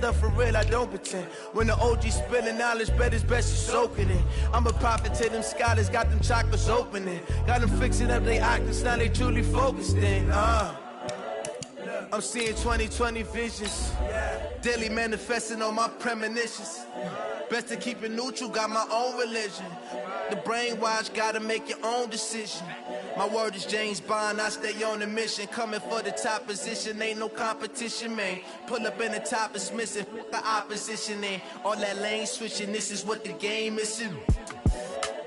For real, I don't pretend. When the OG spilling knowledge, bet it's best you soak it in. I'm a prophet to them scholars, got them chakras opening. Got them fixing up they octaves, now they truly focused in. I'm seeing 2020 visions. Daily manifesting on my premonitions. Best to keep it neutral, got my own religion. The brainwash, gotta make your own decision. My word is James Bond, I stay on the mission. Coming for the top position, ain't no competition, man. Pull up in the top, it's missing, the opposition in. All that lane switching, this is what the game is in.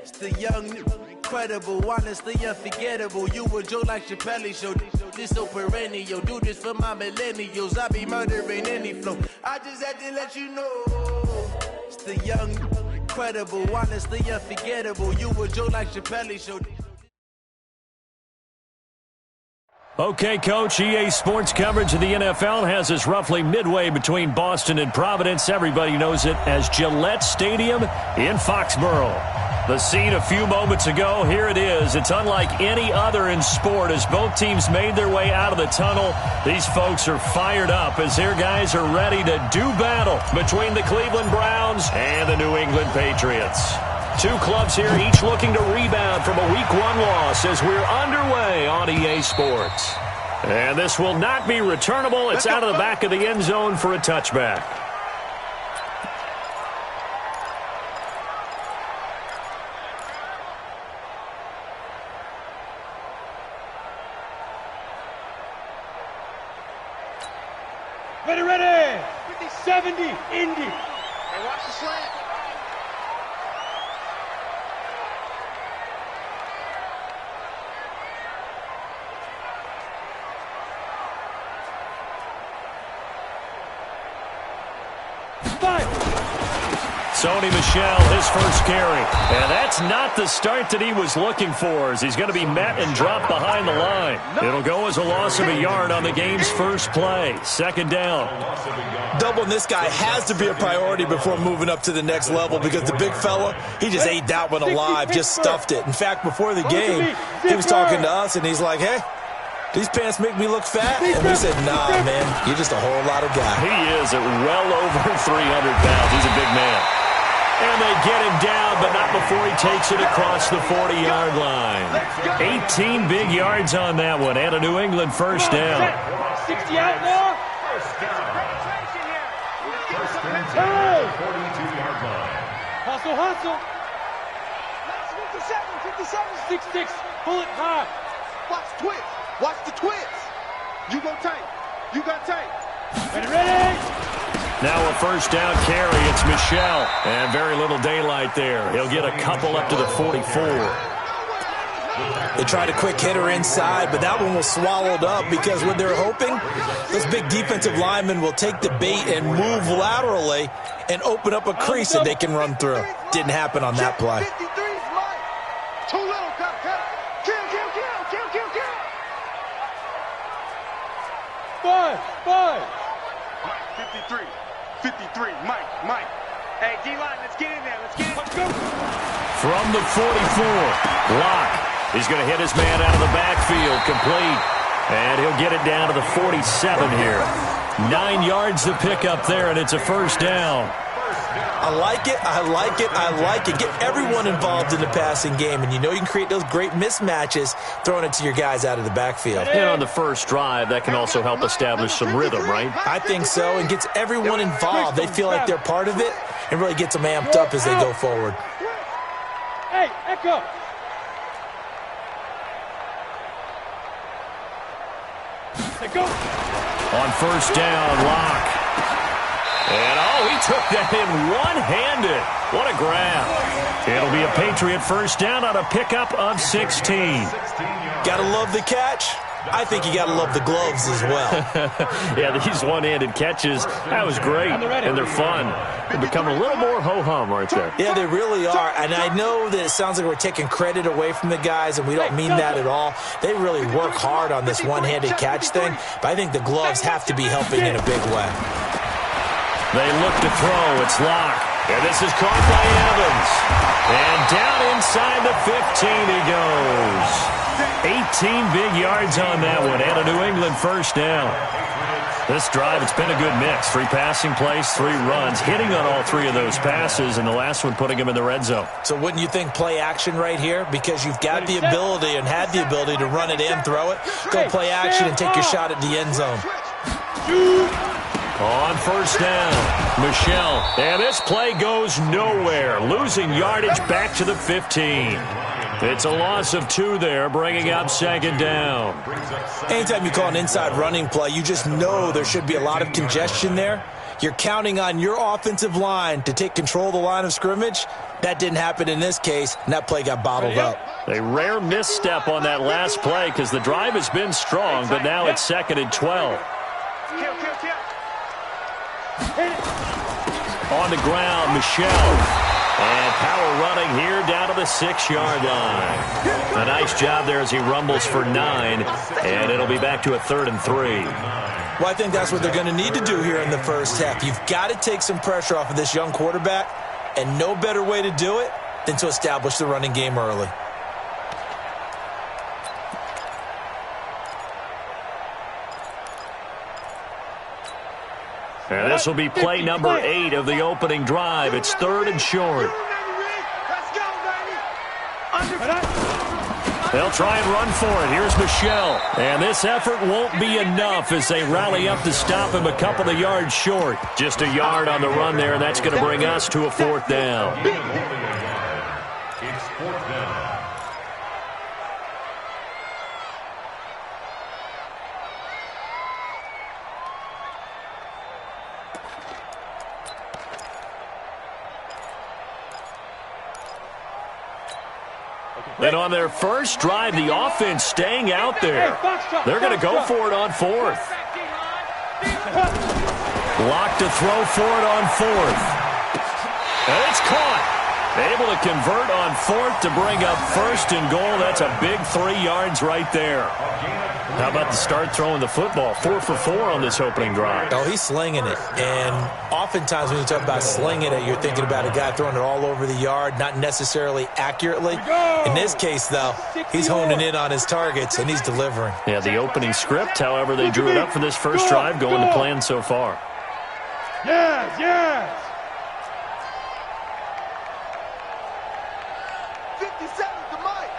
It's the young, incredible, honestly unforgettable. You a joke like Chappelle show. This so perennial, do this for my millennials. I be murdering any flow. I just had to let you know. It's the young, incredible, honestly unforgettable. You a joke like Chappelle show. Okay, Coach, EA Sports coverage of the NFL has us roughly midway between Boston and Providence. Everybody knows it as Gillette Stadium in Foxborough. The scene a few moments ago, here it is. It's unlike any other in sport as both teams made their way out of the tunnel. These folks are fired up as their guys are ready to do battle between the Cleveland Browns and the New England Patriots. Two clubs here, each looking to rebound from a Week 1 loss as we're underway on EA Sports. And this will not be returnable. It's out of the back of the end zone for a touchback. Ready. 50-70, Indy. Hey, watch the slant. Sony Michel, his first carry. And that's not the start that he was looking for as he's going to be met and dropped behind the line. It'll go as a loss of a yard on the game's first play. Second down. Doubling this guy has to be a priority before moving up to the next level because the big fella, he just ate that one alive, just stuffed it. In fact, before the game, he was talking to us and he's like, hey, these pants make me look fat? And we said, nah, man, you're just a whole lot of guy. He is at well over 300 pounds. He's a big man. And they get him down, but not before he takes it across the 40-yard line. 18 big yards on that one, and a New England first down. 60 out now. Hey! 42-yard line. Hustle. 57. 6-6. Pull it high. Watch the twist. You go tight. You got tight. Ready. Now a first down carry. It's Michel. And very little daylight there. He'll get a couple up to the 44. They tried a quick hitter inside, but that one was swallowed up because what they're hoping, those big defensive linemen will take the bait and move laterally and open up a crease that they can run through. Didn't happen on that play. 53's Mike. Too little. Cut. Kill. 5. 53, Mike. Hey, D-line, let's get in there. Let's go. From the 44, Locke. He's going to hit his man out of the backfield, complete. And he'll get it down to the 47 here. 9 yards to pick up there, and it's a first down. I like it. Get everyone involved in the passing game, and you know you can create those great mismatches throwing it to your guys out of the backfield. And on the first drive, that can also help establish some rhythm, right? I think so, and gets everyone involved. They feel like they're part of it and really gets them amped up as they go forward. Hey, Echo. Go. On first down, Locke. And, he took that in one-handed. What a grab. It'll be a Patriot first down on a pickup of 16. Gotta love the catch. I think you gotta love the gloves as well. Yeah, these one-handed catches, that was great, and they're fun. They become a little more ho-hum, aren't they? Yeah, they really are, and I know that it sounds like we're taking credit away from the guys, and we don't mean that at all. They really work hard on this one-handed catch thing, but I think the gloves have to be helping in a big way. They look to throw. It's Locke. And this is caught by Evans. And down inside the 15 he goes. 18 big yards on that one, and a New England first down. This drive, it's been a good mix. 3 passing plays, 3 runs, hitting on all 3 of those passes, and the last one putting him in the red zone. So wouldn't you think play action right here? Because you've got the ability and had the ability to run it in, throw it, go play action, and take your shot at the end zone. On first down, Michel. And this play goes nowhere. Losing yardage back to the 15. It's a loss of 2 there, bringing up second down. Anytime you call an inside running play, you just know there should be a lot of congestion there. You're counting on your offensive line to take control of the line of scrimmage. That didn't happen in this case, and that play got bottled up. A rare misstep on that last play because the drive has been strong, but now it's 2nd and 12. On the ground, Michel. And power running here down to the 6-yard line. A nice job there as he rumbles for 9, and it'll be back to a 3rd and 3. Well, I think that's what they're going to need to do here in the first half. You've got to take some pressure off of this young quarterback, and no better way to do it than to establish the running game early. And this will be play number 8 of the opening drive. It's 3rd and short. They'll try and run for it. Here's Michel. And this effort won't be enough as they rally up to stop him a couple of yards short. Just a yard on the run there, and that's going to bring us to a 4th down. It's 4th down. And on their first drive, the offense staying out there. They're going to go for it on 4th. Locked to throw for it on 4th. And it's caught. Able to convert on 4th to bring up 1st and goal. That's a big 3 yards right there. How about the start throwing the football? 4 for 4 on this opening drive. Oh, he's slinging it. And oftentimes when you talk about slinging it, you're thinking about a guy throwing it all over the yard, not necessarily accurately. In this case, though, he's honing in on his targets, and he's delivering. Yeah, the opening script, however, they drew it up for this first drive, going to plan so far. Yes, yes. 57's the mic.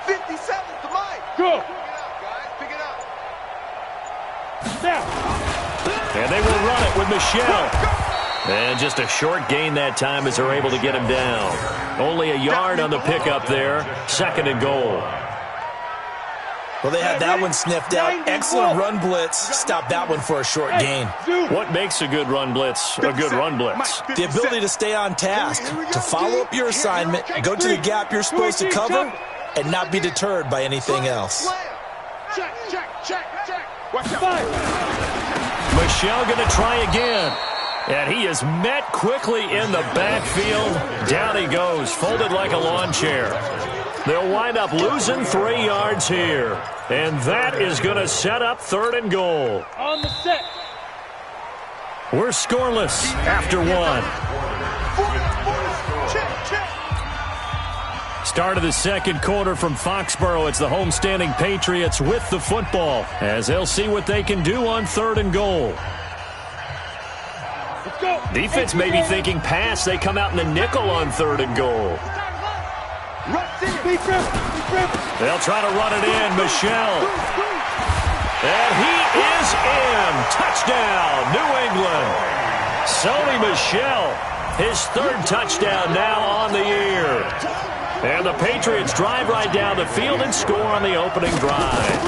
57's the mic. Go. Pick it up, guys. Pick it up. Now. And they will run it with Michel. And just a short gain that time as they're able to get him down. Only a yard on the pickup there. 2nd and goal. Well, they had that one sniffed out. Excellent run blitz. Stop that one for a short gain. What makes a good run blitz a good run blitz? The ability to stay on task, to follow up your assignment, go to the gap you're supposed to cover, and not be deterred by anything else. Check. Watch out. Michel going to try again. And he is met quickly in the backfield. Down he goes, folded like a lawn chair. They'll wind up losing 3 yards here. And that is going to set up 3rd and goal. On the set. We're scoreless after 1. Start of the 2nd quarter from Foxborough. It's the homestanding Patriots with the football as they'll see what they can do on 3rd and goal. Defense may be thinking pass. They come out in the nickel on 3rd and goal. They'll try to run it in. Michel. And he is in. Touchdown, New England. Sony Michel, his 3rd touchdown now on the year. And the Patriots drive right down the field and score on the opening drive.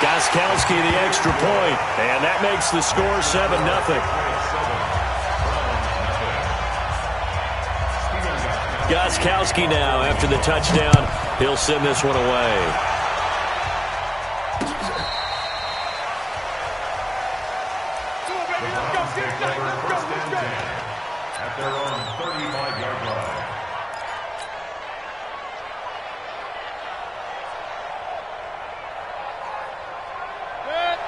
Gostkowski the extra point, and that makes the score 7-0. Gostkowski now, after the touchdown, he'll send this one away. At their own 35-yard line.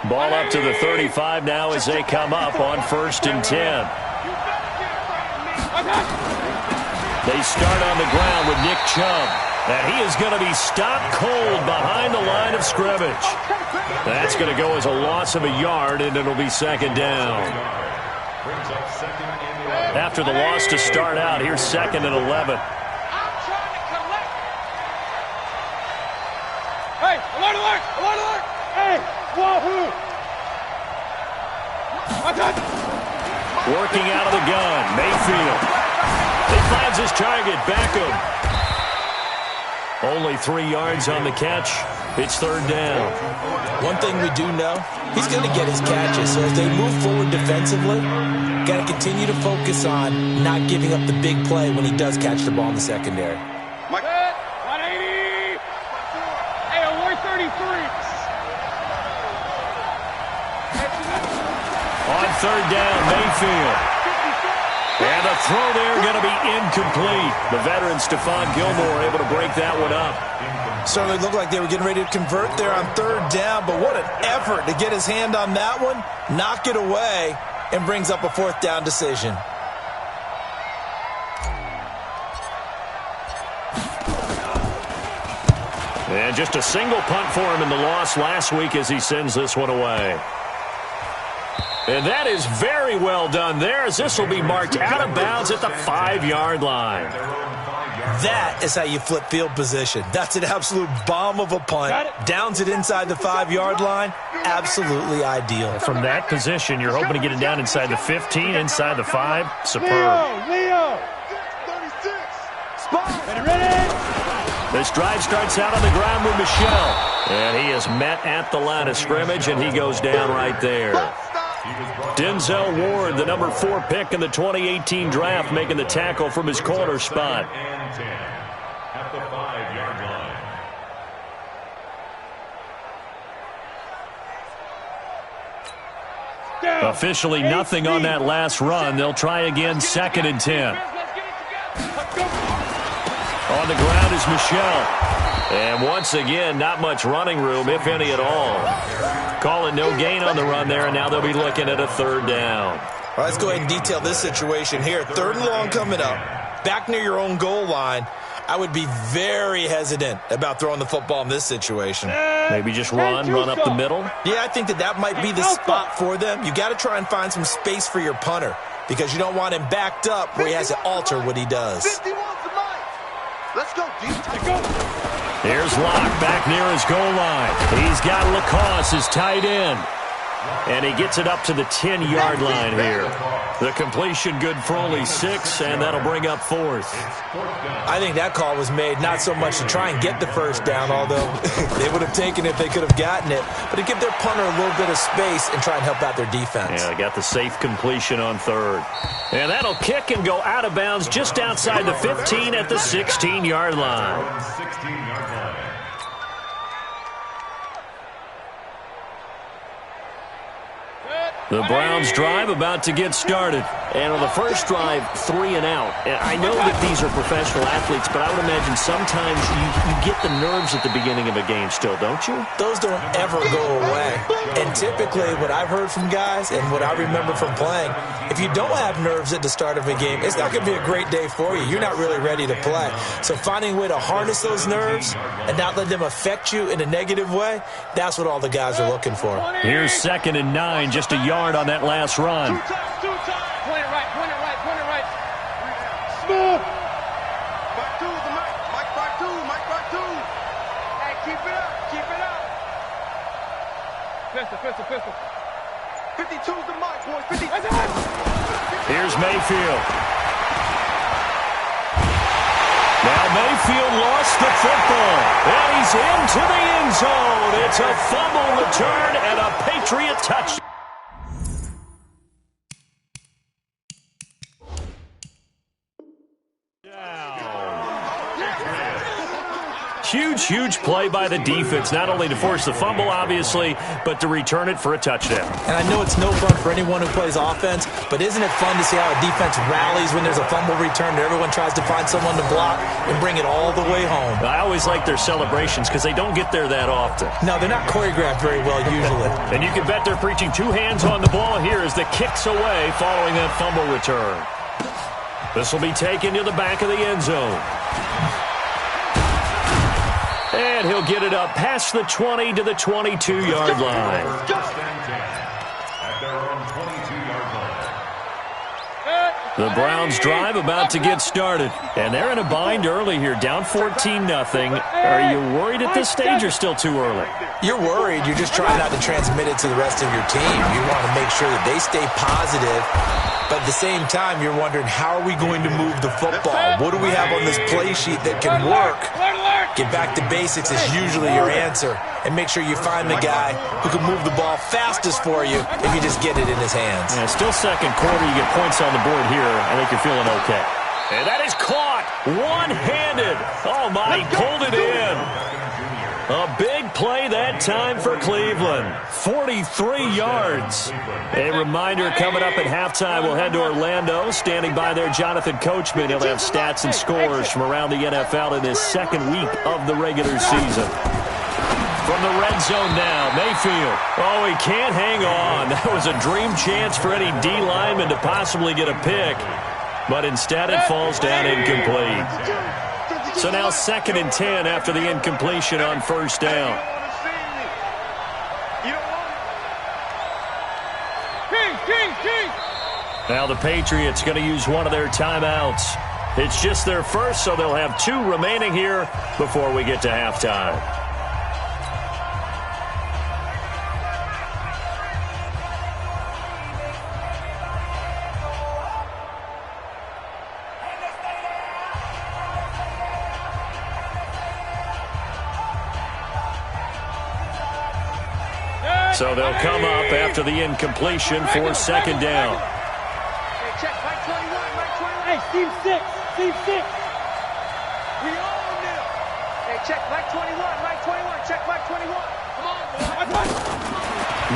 Ball up to the 35 now as they come up on 1st and 10. They start on the ground with Nick Chubb. And he is going to be stopped cold behind the line of scrimmage. That's going to go as a loss of a yard, and it'll be second down. After the loss to start out, here's second and 11. Hey, alert, alert, alert, alert! Hey, wahoo! Working out of the gun, Mayfield. He finds his target, Beckham. Only 3 yards on the catch. It's third down. One thing we do know, he's going to get his catches. So as they move forward defensively, got to continue to focus on not giving up the big play when he does catch the ball in the secondary. 180! Hey, 133! On third down, Mayfield. And the throw there going to be incomplete. The veteran Stephon Gilmore able to break that one up. Certainly looked like they were getting ready to convert there on third down, but what an effort to get his hand on that one, knock it away, and brings up a fourth down decision. And just a single punt for him in the loss last week as he sends this one away. And that is very well done there, as this will be marked out of bounds at the 5-yard line. That is how you flip field position. That's an absolute bomb of a punt. Downs it inside the 5-yard line. Absolutely ideal. From that position, you're hoping to get it down inside the 15, inside the 5. Superb. Leo! 36! Ready? This drive starts out on the ground with Michel. And he is met at the line of scrimmage, and he goes down right there. Denzel Ward, the number 4 pick in the 2018 draft, making the tackle from his corner spot. At the 5-yard line. Officially nothing on that last run. They'll try again, second and 10. On the ground is Michel. And once again, not much running room, if any at all. Calling no gain on the run there, and now they'll be looking at a third down. All right, let's go ahead and detail this situation here. Third and long coming up. Back near your own goal line. I would be very hesitant about throwing the football in this situation. Maybe just run up the middle. Yeah, I think that might be the spot for them. You got to try and find some space for your punter because you don't want him backed up where he has to alter what he does. 51 to Mike. Let's go deep. Here's Locke back near his goal line. He's got Lacoste, his tight end. And he gets it up to the 10-yard line here. The completion good for only 6, and that'll bring up fourth. I think that call was made not so much to try and get the first down, although they would have taken it if they could have gotten it, but to give their punter a little bit of space and try and help out their defense. Yeah, they got the safe completion on third. And that'll kick and go out of bounds just outside the 15 at the 16-yard line. 16-yard line. The Browns drive about to get started. And on the first drive, 3 and out. And I know that these are professional athletes, but I would imagine sometimes you get the nerves at the beginning of a game still, don't you? Those don't ever go away. And typically what I've heard from guys and what I remember from playing, if you don't have nerves at the start of a game, it's not going to be a great day for you. You're not really ready to play. So finding a way to harness those nerves and not let them affect you in a negative way, that's what all the guys are looking for. Here's second and 9, just a yard on that last run. Two times. Point it right, point it right, point it right. Smooth. Mike 2 to Mike. Mike 5-2. Mike 5-2. Hey, keep it up, keep it up. Pistol. 52's to Mike, boys. 50. Here's Mayfield. Now Mayfield lost the football, and he's into the end zone. It's a fumble return and a Patriot touchdown. Huge play by the defense, not only to force the fumble, obviously, but to return it for a touchdown. And I know it's no fun for anyone who plays offense, but isn't it fun to see how a defense rallies when there's a fumble return and everyone tries to find someone to block and bring it all the way home? I always like their celebrations because they don't get there that often. No, they're not choreographed very well usually. And you can bet they're preaching 2 hands on the ball here as the kick's away following that fumble return. This will be taken to the back of the end zone. And he'll get it up past the 20 to the 22-yard line. At their own 22-yard line. The Browns drive about to get started. And they're in a bind early here, down 14-0. Are you worried at this stage or still too early? You're worried. You're just trying not to transmit it to the rest of your team. You want to make sure that they stay positive. But at the same time, you're wondering, how are we going to move the football? What do we have on this play sheet that can work? Get back to basics is usually your answer. And make sure you find the guy who can move the ball fastest for you if you just get it in his hands. Yeah, still second quarter. You get points on the board here. I think you're feeling okay. And that is caught one-handed. Oh, my, he pulled it in. A big play that time for Cleveland. 43 yards. A reminder coming up at halftime, we'll head to Orlando. Standing by there, Jonathan Coachman. He'll have stats and scores from around the NFL in his second week of the regular season. From the red zone now, Mayfield. Oh, he can't hang on. That was a dream chance for any D lineman to possibly get a pick. But instead it falls down incomplete. So now 2nd and 10 after the incompletion on first down. Now the Patriots going to use one of their timeouts. It's just their first, so they'll have 2 remaining here before we get to halftime. So they'll come up after the incompletion for 2nd down. Hey, check Mike 21, Mike 21. Hey, Steve 6, Steve 6. We all knew. Hey, check Mike 21, Mike 21, check Mike 21. Come on, boy.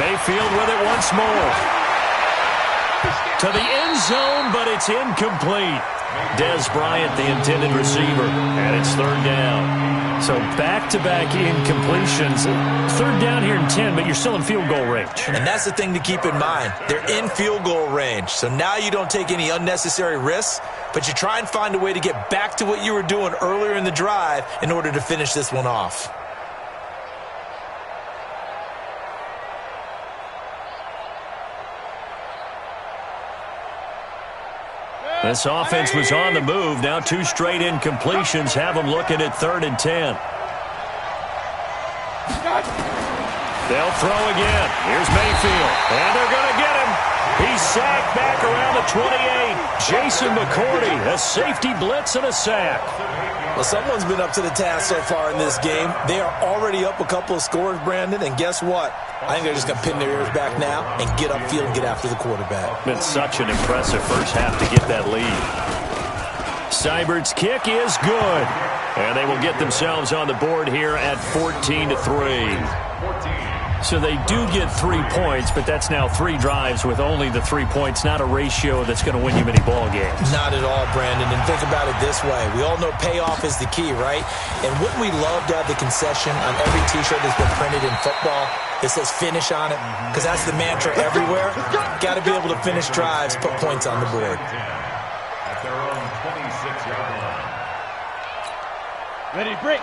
Mayfield with it once more. To the end zone, but it's incomplete. Dez Bryant, the intended receiver, and it's 3rd down. So back-to-back incompletions. 3rd down here in 10, but you're still in field goal range. And that's the thing to keep in mind. They're in field goal range. So now you don't take any unnecessary risks, but you try and find a way to get back to what you were doing earlier in the drive in order to finish this one off. This offense was on the move. Now 2 straight incompletions have them looking at 3rd and 10. They'll throw again. Here's Mayfield. And they're going to get him. He's sacked back around the 28. Jason McCourty, a safety blitz and a sack. Well, someone's been up to the task so far in this game. They are already up a couple of scores, Brandon, and guess what? I think they're just going to pin their ears back now and get upfield and get after the quarterback. Been such an impressive first half to get that lead. Seibert's kick is good. And they will get themselves on the board here at 14-3. So they do get 3 points, but that's now 3 drives with only the 3 points, not a ratio that's going to win you many ball games. Not at all, Brandon. And think about it this way. We all know payoff is the key, right? And wouldn't we love to have the concession on every T-shirt that's been printed in football that says finish on it? Because that's the mantra everywhere. Got to be able to finish drives, put points on the board. At their own 26-yard line.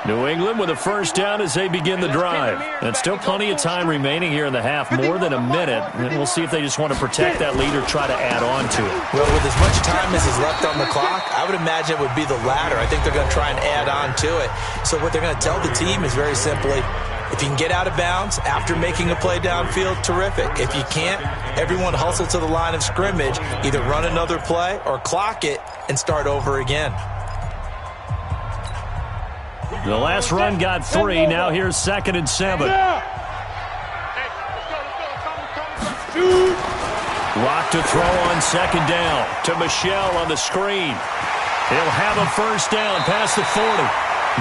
New England with a first down as they begin the drive. And still plenty of time remaining here in the half, more than a minute. And we'll see if they just want to protect that lead or try to add on to it. Well, with as much time as is left on the clock, I would imagine it would be the latter. I think they're going to try and add on to it. So what they're going to tell the team is very simply, if you can get out of bounds after making a play downfield, terrific. If you can't, everyone hustle to the line of scrimmage, either run another play or clock it and start over again. The last run got 3. Now here's 2nd and 7. Rock to throw on 2nd down to Michelle on the screen. He'll have a first down past the 40.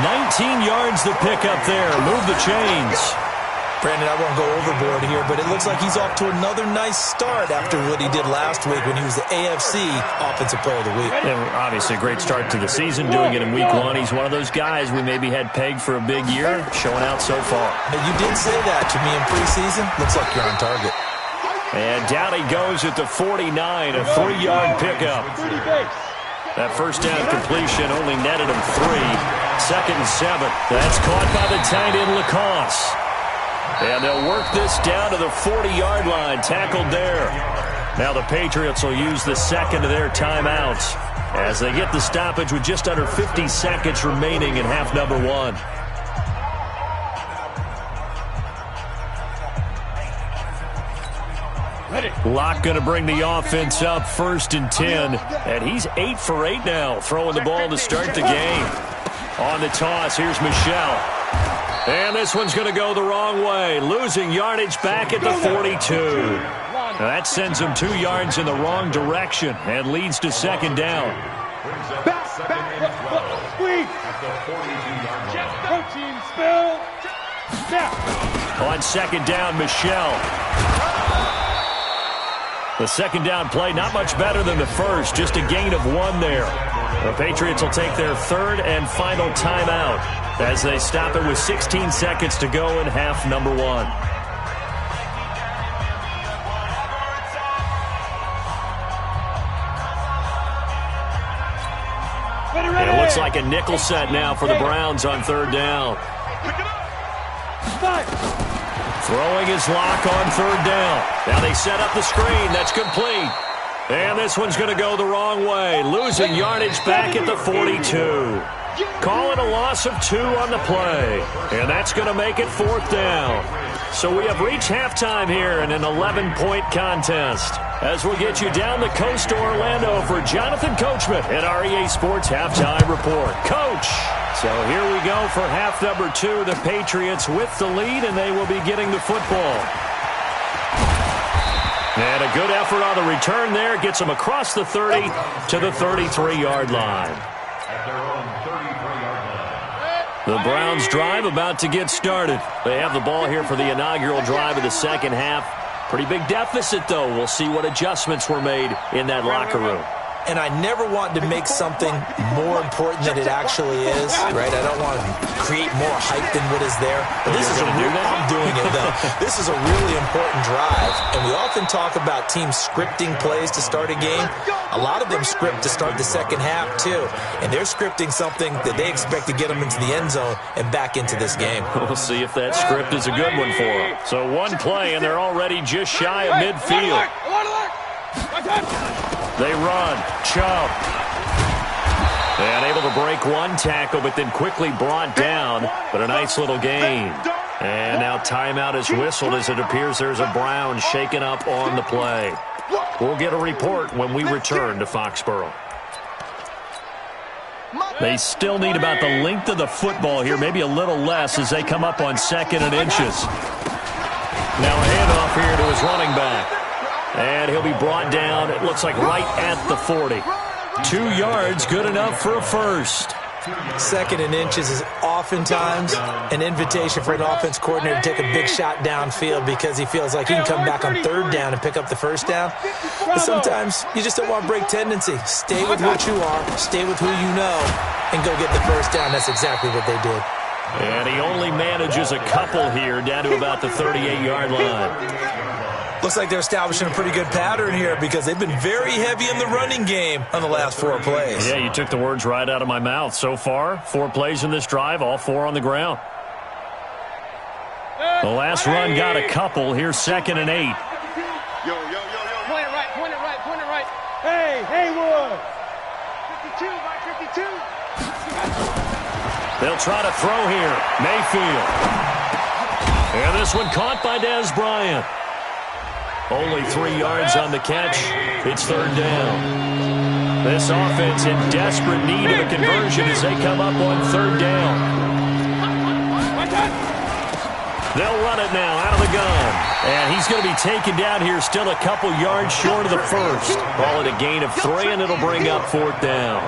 19 yards to pick up there. Move the chains. Brandon, I won't go overboard here, but it looks like he's off to another nice start after what he did last week when he was the AFC Offensive Player of the Week. And obviously a great start to the season, doing it in week 1. He's one of those guys we maybe had pegged for a big year, showing out so far. But you did say that to me in preseason. Looks like you're on target. And down he goes at the 49, a 3-yard pickup. That first down completion only netted him 3. 2nd and 7. That's caught by the tight end, Lacoste. And they'll work this down to the 40-yard line. Tackled there. Now the Patriots will use the second of their timeouts as they get the stoppage with just under 50 seconds remaining in half number 1. Locke going to bring the offense up 1st and 10. And he's 8 for 8 now, throwing the ball to start the game. On the toss, here's Michel. And this one's going to go the wrong way, losing yardage back at the 42. Now that sends him 2 yards in the wrong direction and leads to 2nd down. On 2nd down, Michel. The 2nd down play, not much better than the first, just a gain of 1 there. The Patriots will take their 3rd and final timeout as they stop it with 16 seconds to go in half number 1. And it looks like a nickel set now for the Browns on 3rd down. Throwing his Locke on 3rd down. Now they set up the screen. That's complete. And this one's going to go the wrong way, losing yardage back at the 42. Call it a loss of 2 on the play. And that's going to make it 4th down. So we have reached halftime here in an 11-point contest. As we'll get you down the coast to Orlando for Jonathan Coachman at our EA Sports Halftime Report. Coach! So here we go for half number 2. The Patriots with the lead, and they will be getting the football. And a good effort on the return there. Gets them across the 30 to the 33-yard line. The Browns drive about to get started. They have the ball here for the inaugural drive of the 2nd half. Pretty big deficit, though. We'll see what adjustments were made in that locker room. And I never want to make something more important than it actually is, right? I don't want to create more hype than what is there. But this is a real, I'm doing it, though. This is a really important drive. And we often talk about teams scripting plays to start a game. A lot of them script to start the 2nd half, too. And they're scripting something that they expect to get them into the end zone and back into this game. We'll see if that script is a good one for them. So 1 play, and they're already just shy of midfield. They run. Chubb. And able to break 1 tackle, but then quickly brought down. But a nice little gain. And now timeout is whistled as it appears there's a Brown shaken up on the play. We'll get a report when we return to Foxborough. They still need about the length of the football here, maybe a little less as they come up on 2nd and inches. Now a handoff here to his running back. And he'll be brought down, it looks like right at the 40. 2 yards, good enough for a first. 2nd and inches is oftentimes an invitation for an offense coordinator to take a big shot downfield because he feels like he can come back on 3rd down and pick up the 1st down. But sometimes you just don't want to break tendency. Stay with what you are, stay with who you know, and go get the 1st down. That's exactly what they did. And he only manages a couple here down to about the 38-yard line. Looks like they're establishing a pretty good pattern here because they've been very heavy in the running game on the last 4 plays. Yeah, you took the words right out of my mouth. So far, 4 plays in this drive, all 4 on the ground. The last run got a couple. Here's 2nd and 8. Yo. Point it right. Hey, Haywood. 52, by 52. They'll try to throw here. Mayfield. And this one caught by Dez Bryant. Only 3 yards on the catch. It's 3rd down. This offense in desperate need of a conversion as they come up on 3rd down. They'll run it now out of the gun. And he's going to be taken down here still a couple yards short of the first. Call it a gain of 3, and it'll bring up 4th down.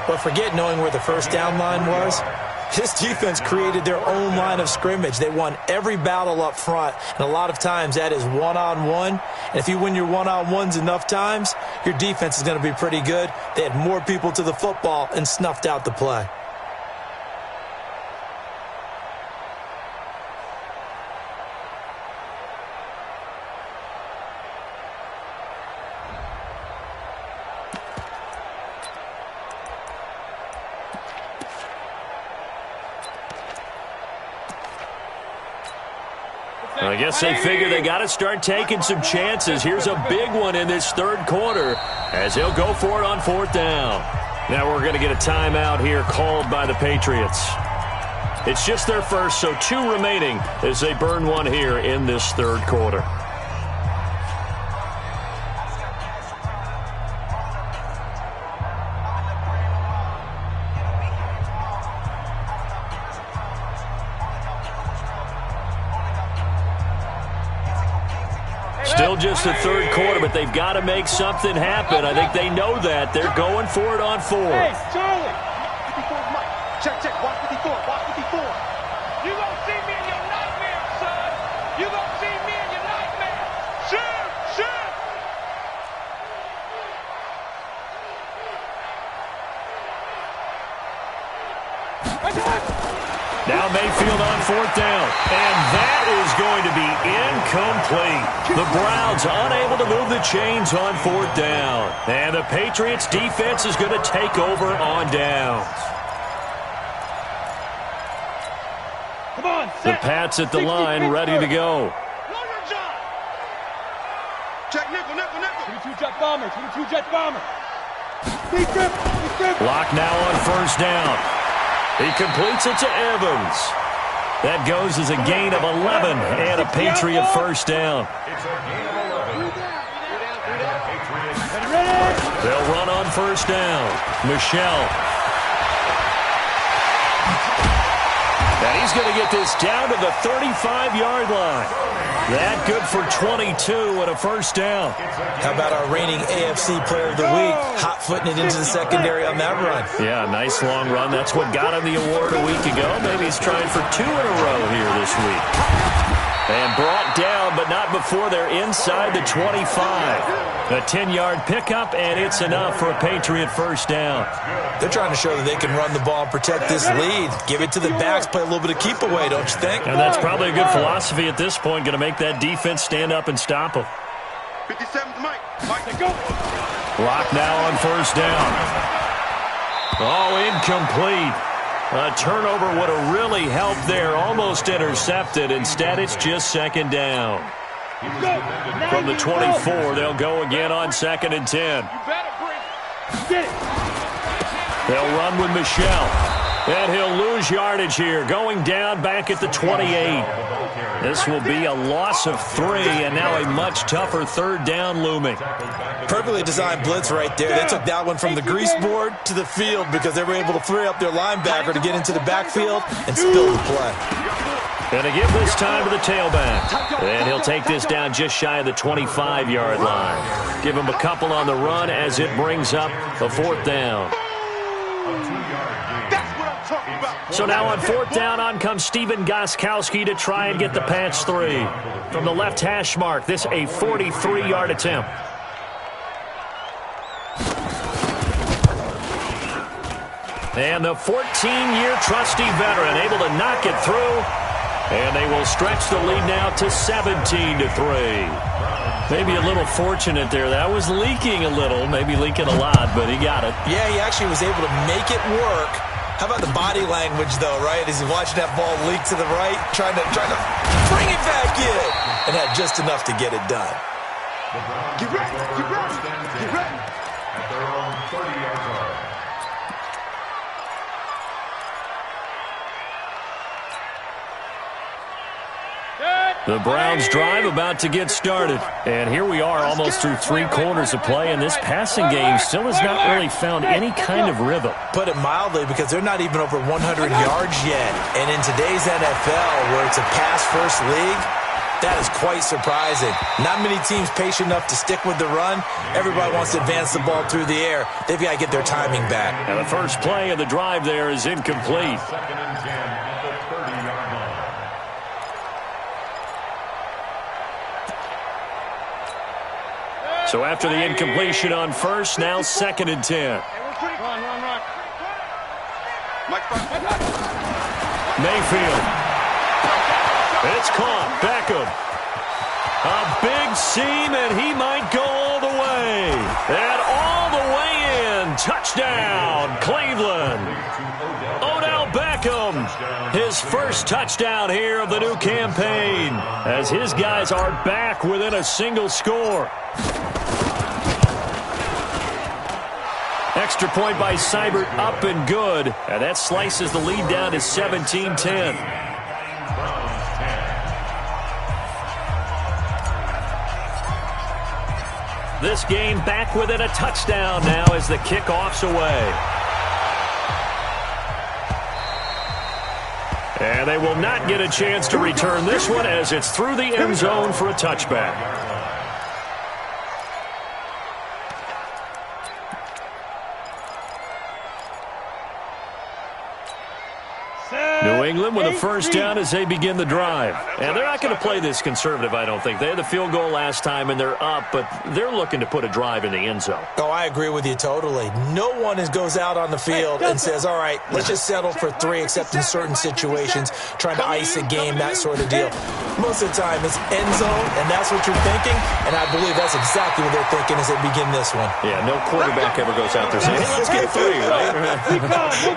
But forget knowing where the 1st down line was. This defense created their own line of scrimmage. They won every battle up front, and a lot of times that is one-on-one. And if you win your one-on-ones enough times, your defense is going to be pretty good. They had more people to the football and snuffed out the play. I guess they figure they got to start taking some chances. Here's a big one in this third quarter as he'll go for it on 4th down. Now we're going to get a timeout here called by the Patriots. It's just their first, so 2 remaining as they burn one here in this third quarter. Still just the third quarter, but they've got to make something happen. I think they know that. They're going for it on 4th. Hey, Charlie. 54's Mike. Check, check. Watch 54. Watch 54. You gonna see me in your nightmare, son. You gonna see me in your nightmare. Shoot, shoot. Now Mayfield on 4th down, and that is going to be incomplete. The Browns unable to move the chains on 4th down, and the Patriots defense is going to take over on downs. Come on, The Pats at the line, ready to go. Know your job. Check nickel, nickel, nickel. 22 jet bomber, 22 jet bomber. Big trip, big trip. Block now on 1st down. He completes it to Evans. That goes as a gain of 11 and a Patriot 1st down. It's a gain of 11. They'll run on 1st down. Michelle. And he's going to get this down to the 35-yard line. That good for 22 and a 1st down. How about our reigning AFC Player of the Week, hot-footing it into the secondary on that run? Yeah, nice long run. That's what got him the award a week ago. Maybe he's trying for 2 in a row here this week. And brought down, but not before they're inside the 25. A 10-yard pickup, and it's enough for a Patriot 1st down. They're trying to show that they can run the ball and protect this lead. Give it to the backs, play a little bit of keep away, don't you think? And that's probably a good philosophy at this point, going to make that defense stand up and stop them. 57's Mike. Mike, go. Block now on 1st down. Oh, incomplete. A turnover would have really helped there. Almost intercepted. Instead, it's just 2nd down. From the 24, they'll go again on 2nd and 10. You better bring. Get it. They'll run with Michelle. And he'll lose yardage here. Going down back at the 28. This will be a loss of 3, and now a much tougher 3rd down looming. Perfectly designed blitz right there. They took that one from the grease board to the field because they were able to free up their linebacker to get into the backfield and spill the play. Going to give this time to the tailback. And he'll take this down just shy of the 25-yard line. Give him a couple on the run as it brings up the 4th down. So now on 4th down, on comes Steven Gostkowski to try and get the Pats 3. From the left hash mark, this a 43-yard attempt. And the 14-year trusty veteran able to knock it through. And they will stretch the lead now to 17-3. Maybe a little fortunate there. That was leaking a little, maybe leaking a lot, but he got it. Yeah, he actually was able to make it work. How about the body language, though, right? As he's watching that ball leak to the right, trying to bring it back in, and had just enough to get it done. Get ready, get ready, get ready. At their own 30-yard line. The Browns drive about to get started. And here we are almost through 3 quarters of play, and this passing game still has not really found any kind of rhythm. Put it mildly, because they're not even over 100 yards yet. And in today's NFL, where it's a pass-first league, that is quite surprising. Not many teams patient enough to stick with the run. Everybody wants to advance the ball through the air. They've got to get their timing back. And the first play of the drive there is incomplete. 2nd and 10 at the 30-yard line. So after the incompletion on first, now 2nd and 10. Run. Mayfield. It's caught. Beckham. A big seam, and he might go all the way. And all the way in. Touchdown, Cleveland. Odell Beckham. His first touchdown here of the new campaign, as his guys are back within a single score. Extra point by Seibert, up and good. And that slices the lead down to 17-10. This game back within a touchdown now as the kickoff's away. And they will not get a chance to return this one as it's through the end zone for a touchback. New England with a first down as they begin the drive. And they're not going to play this conservative, I don't think. They had the field goal last time, and they're up, but they're looking to put a drive in the end zone. Oh, I agree with you totally. No one goes out on the field and says, all right, let's just settle for 3, except in certain situations, trying to ice a game, that sort of deal. Most of the time, it's end zone, and that's what you're thinking, and I believe that's exactly what they're thinking as they begin this one. Yeah, no quarterback ever goes out there saying, hey, let's get 3, right?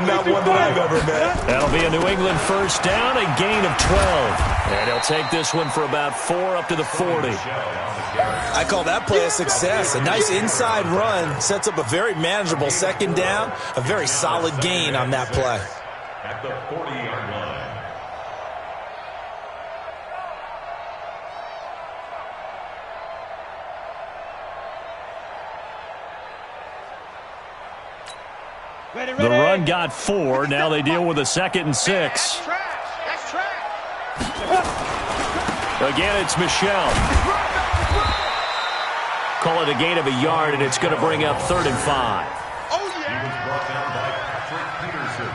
Not one that I've ever met. That'll be a New England first down, a gain of 12. And he'll take this one for about 4 up to the 40. I call that play a success. A nice inside run sets up a very manageable second down, a very solid gain on that play. At the 40-yard line. The run got 4. Now they deal with a 2nd and 6. Again, it's Michel. Call it a gain of a yard, and it's going to bring up 3rd and 5. Oh, yeah. He was brought down by Patrick Peterson.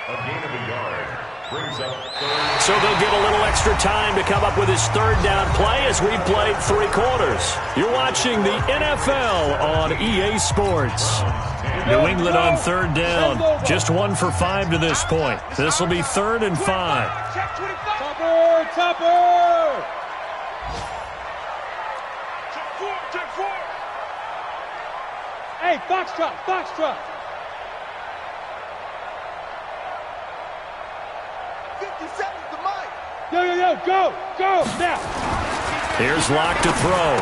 A gain of a yard brings up 3rd. So they'll get a little extra time to come up with his 3rd down play as we've played 3 quarters. You're watching the NFL on EA Sports. New England on 3rd down. Just 1 for 5 to this point. This will be 3rd and 5. Topper! Hey, Foxtrot! 50 seconds to Mike. Yo, go, now. Here's Locke to throw.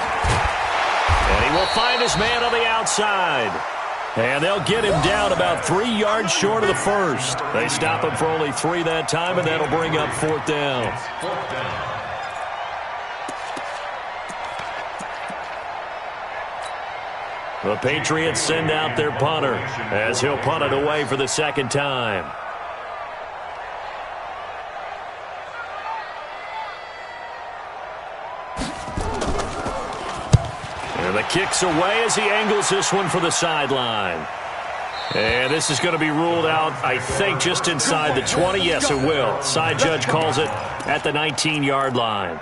And he will find his man on the outside. And they'll get him down about 3 yards short of the first. They stop him for only 3 that time, and that'll bring up 4th down. The Patriots send out their punter as he'll punt it away for the 2nd time. And the kick's away as he angles this one for the sideline. And this is going to be ruled out, I think, just inside the 20. Yes, it will. Side judge calls it at the 19-yard line.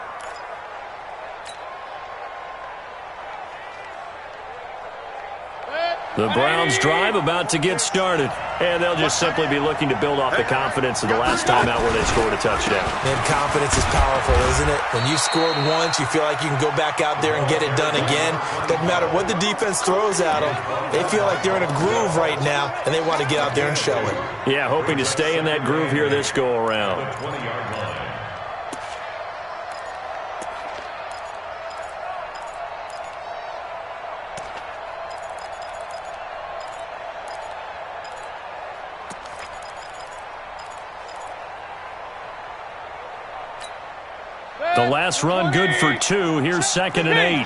The Browns drive about to get started, and they'll just simply be looking to build off the confidence of the last time out where they scored a touchdown. And confidence is powerful, isn't it? When you scored once, you feel like you can go back out there and get it done again. Doesn't matter what the defense throws at them. They feel like they're in a groove right now, and they want to get out there and show it. Yeah, hoping to stay in that groove here this go-around. The last run good for 2. Here's 2nd and 8. To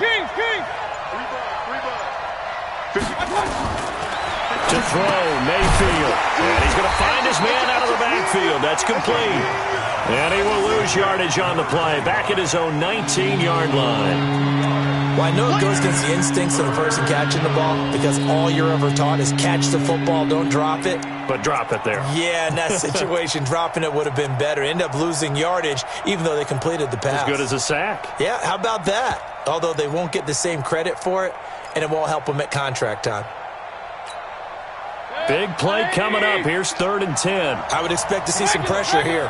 throw, Mayfield. And he's going to find his man out of the backfield. That's complete. And he will lose yardage on the play. Back at his own 19-yard line. Well, I know it goes against the instincts of the person catching the ball because all you're ever taught is catch the football, don't drop it. But drop it there. Yeah, in that situation, dropping it would have been better. End up losing yardage, even though they completed the pass. As good as a sack. Yeah, how about that? Although they won't get the same credit for it, and it won't help them at contract time. Big play coming up. Here's 3rd and 10. I would expect to see some pressure here.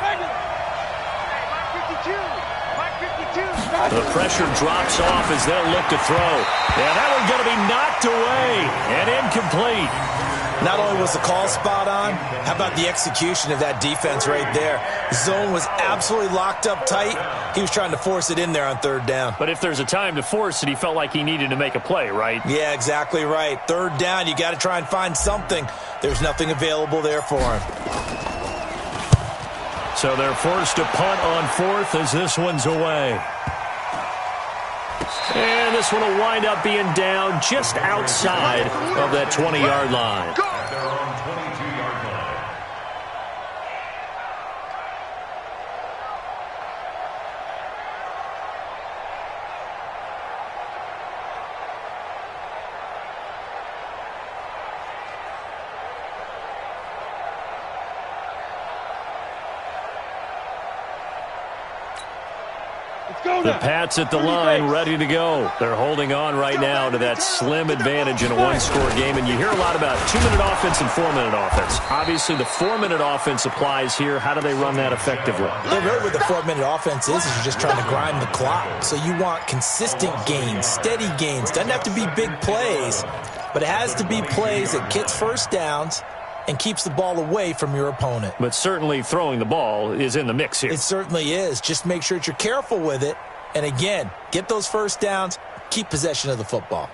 The pressure drops off as they'll look to throw. Yeah, that one's going to be knocked away and incomplete. Not only was the call spot on, how about the execution of that defense right there? The zone was absolutely locked up tight. He was trying to force it in there on third down. But if there's a time to force it, he felt like he needed to make a play, right? Yeah, exactly right. Third down, you got to try and find something. There's nothing available there for him. So they're forced to punt on fourth as this one's away. And this one will wind up being down just outside of that 20-yard line. They're on 22-yard line. The Pats at the line, ready to go. They're holding on right now to that slim advantage in a one-score game. And you hear a lot about 2-minute offense and 4-minute offense. Obviously, the 4-minute offense applies here. How do they run that effectively? Yeah, really what the 4-minute offense is you're just trying to grind the clock. So you want consistent gains, steady gains. Doesn't have to be big plays, but it has to be plays that gets first downs and keeps the ball away from your opponent. But certainly throwing the ball is in the mix here. It certainly is. Just make sure that you're careful with it. And again, get those first downs, keep possession of the football.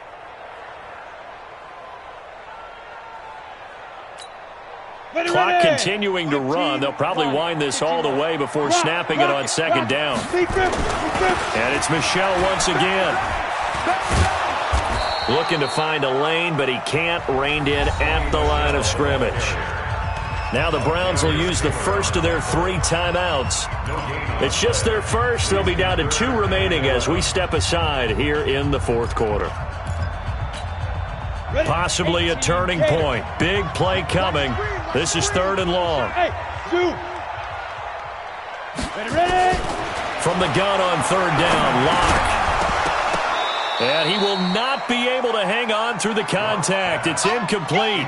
Clock continuing to run. They'll probably wind this all the way before snapping it on second down. And it's Michel once again. Looking to find a lane, but he can't. Reined in at the line of scrimmage. Now the Browns will use the first of their 3 timeouts. It's just their first. They'll be down to 2 remaining as we step aside here in the fourth quarter. Possibly a turning point. Big play coming. This is 3rd and long. From the gun on 3rd down, Locke. And he will not be able to hang on through the contact. It's incomplete.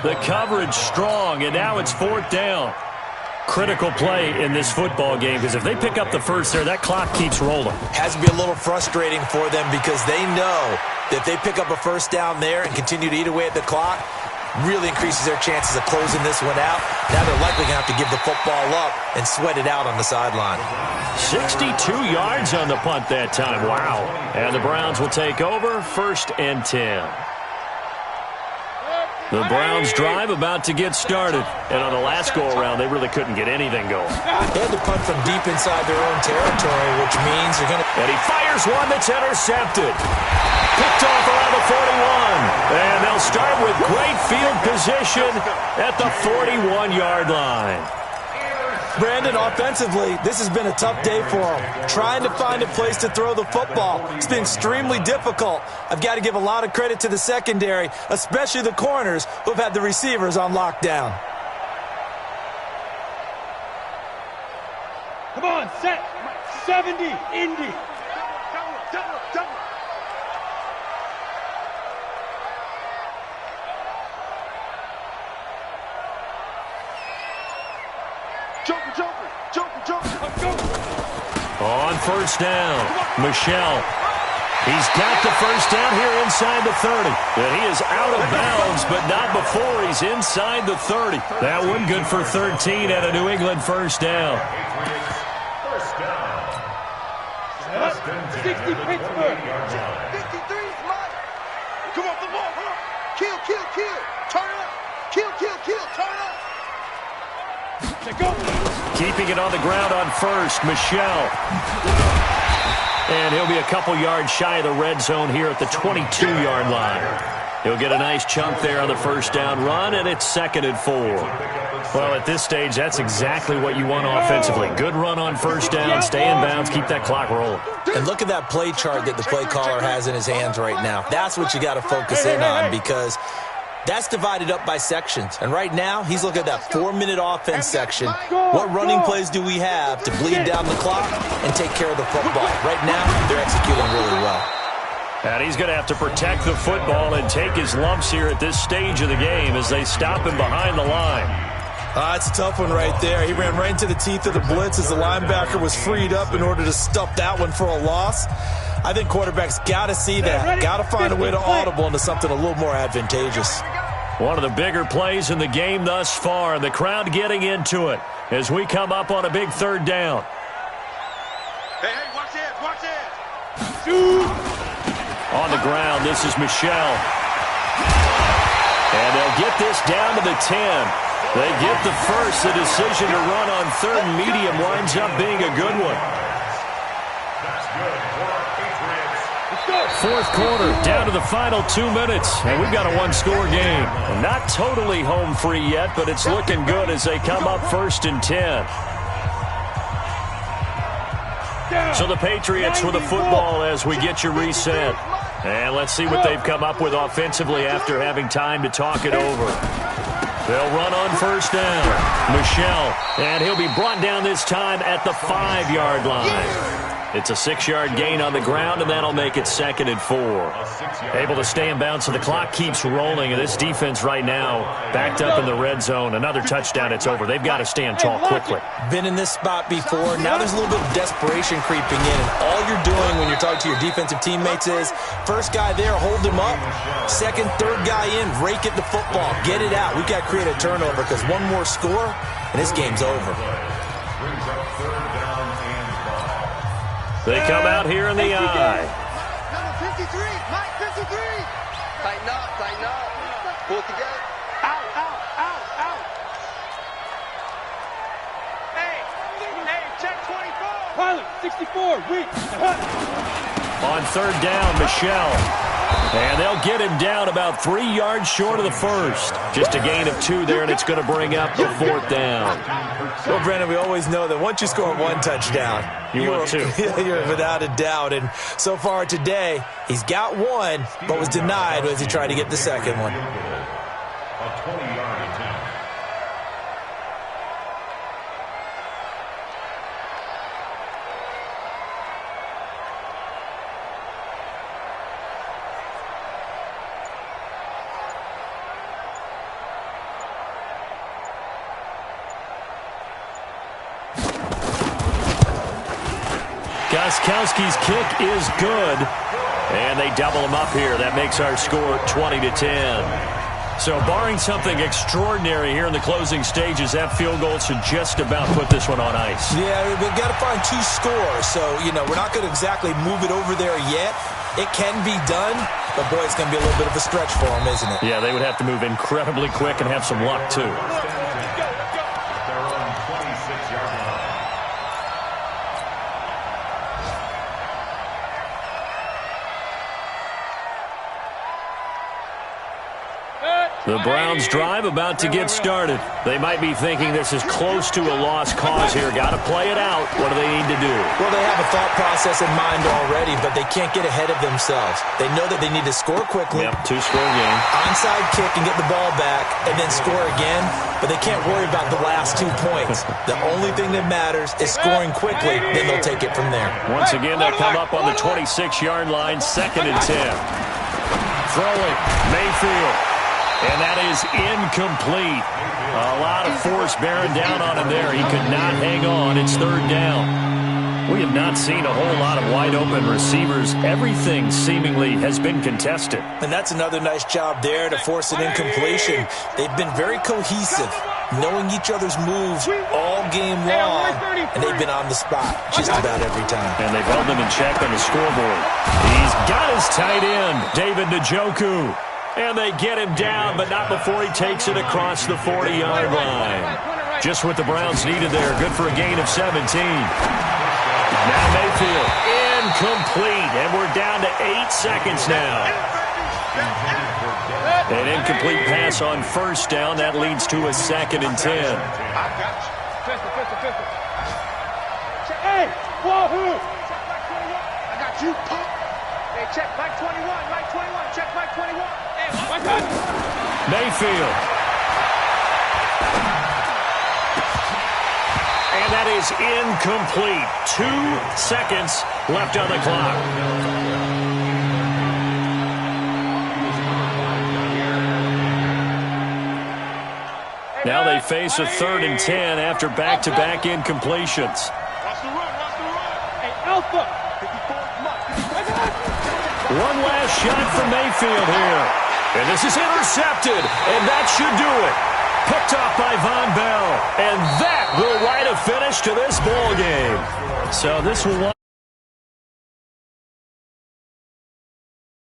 The coverage strong, and now it's 4th down. Critical play in this football game, because if they pick up the first there, that clock keeps rolling. Has to be a little frustrating for them because they know that if they pick up a first down there and continue to eat away at the clock, really increases their chances of closing this one out. Now they're likely going to have to give the football up and sweat it out on the sideline. 62 yards on the punt that time. Wow. And the Browns will take over, 1st and 10. The Browns drive about to get started. And on the last go-around, they really couldn't get anything going. They had to punt from deep inside their own territory, which means they're going to... And he fires one that's intercepted. Picked off around the 41. And they'll start with great field position at the 41-yard line. Brandon, offensively, this has been a tough day for him. Trying to find a place to throw the football. It's been extremely difficult. I've got to give a lot of credit to the secondary, especially the corners who've had the receivers on lockdown. Come on, set. 70, Indy. Double. Joker. On 1st down, Michel. He's got the first down here inside the 30. And he is out of bounds, but not before he's inside the 30. That one good for 13 and a New England first down. First down. 60 Pittsburgh. 53 Mike. Come on, the ball. Come on. Kill. Turn it up. Kill. Turn it up. Go. Keeping it on the ground on 1st, Michel. And he'll be a couple yards shy of the red zone here at the 22-yard line. He'll get a nice chunk there on the first down run, and it's 2nd and 4. Well, at this stage, that's exactly what you want offensively. Good run on first down, stay in bounds, keep that clock rolling. And look at that play chart that the play caller has in his hands right now. That's what you got to focus in on because that's divided up by sections. And right now, he's looking at that 4-minute offense section. What running plays do we have to bleed down the clock and take care of the football? Right now, they're executing really well. And he's going to have to protect the football and take his lumps here at this stage of the game as they stop him behind the line. It's a tough one right there. He ran right into the teeth of the blitz as the linebacker was freed up in order to stuff that one for a loss. I think quarterbacks got to see that. Got to find a way to audible into something a little more advantageous. One of the bigger plays in the game thus far, and the crowd getting into it as we come up on a big third down. Hey, watch this, watch this. On the ground, this is Michelle. And they'll get this down to the 10. They get the first. The decision to run on third and medium winds up being a good one. That's good for our Patriots. Fourth quarter, down to the final 2 minutes, and we've got a one-score game. Not totally home free yet, but it's looking good as they come up 1st and 10. So the Patriots with the football as we get you reset. And let's see what they've come up with offensively after having time to talk it over. They'll run on first down. Michelle, and he'll be brought down this time at the 5-yard line. It's a 6-yard gain on the ground, and that'll make it 2nd and 4. Able to stay in bounds, so the clock keeps rolling, and this defense right now backed up in the red zone. Another touchdown, it's over. They've got to stand tall quickly. Been in this spot before. Now there's a little bit of desperation creeping in, and all you're doing when you're talking to your defensive teammates is first guy there, hold him up. Second, third guy in, rake it the football. Get it out. We've got to create a turnover because one more score, and this game's over. Brings up third down and 5. They come out here in the eye. Number 53, Mike 53. Tighten up, tighten up. Pull it together. Out, out, out, out. Hey, check 24. Pilot, 64, weak. On third down, Michelle. And they'll get him down about 3 yards short of the first. Just a gain of 2 there, and it's going to bring up the 4th down. Well, Brandon, we always know that once you score 1 touchdown, You want 2. You're without a doubt. And so far today, he's got 1, but was denied as he tried to get the second one. A 20-yard attempt. Gostkowski's kick is good, and they double him up here. That makes our score 20-10. So barring something extraordinary here in the closing stages, that field goal should just about put this one on ice. Yeah, we've got to find 2 scores. So, we're not going to exactly move it over there yet. It can be done, but, boy, it's going to be a little bit of a stretch for them, isn't it? Yeah, they would have to move incredibly quick and have some luck, too. Their own 26-yard line. The Browns drive about to get started. They might be thinking this is close to a lost cause here. Got to play it out. What do they need to do? Well, they have a thought process in mind already, but they can't get ahead of themselves. They know that they need to score quickly. Yep, 2-score game. Onside kick and get the ball back and then score again, but they can't worry about the last 2 points. The only thing that matters is scoring quickly, then they'll take it from there. Once again, they'll come up on the 26-yard line, 2nd and 10. Throwing, Mayfield. And that is incomplete. A lot of force bearing down on him there. He could not hang on. It's 3rd down. We have not seen a whole lot of wide-open receivers. Everything seemingly has been contested. And that's another nice job there to force an incompletion. They've been very cohesive, knowing each other's moves all game long, and they've been on the spot just about every time. And they've held them in check on the scoreboard. He's got his tight end, David Njoku. And they get him down, but not before he takes it across the 40-yard line. Just what the Browns needed there. Good for a gain of 17. Now Mayfield, incomplete. And we're down to 8 seconds now. An incomplete pass on first down. That leads to a 2nd and 10. Hey, wahoo! I got you. Hey, check Mike 21, Mike 21, check Mike 21. Mayfield. And that is incomplete. 2 seconds left on the clock. Now they face a 3rd and 10 after back-to-back incompletions. Watch the run, watch the run. Hey, Alpha. 1 last shot for Mayfield here. And this is intercepted, and that should do it. Picked off by Von Bell, and that will write a finish to this ball game. So this will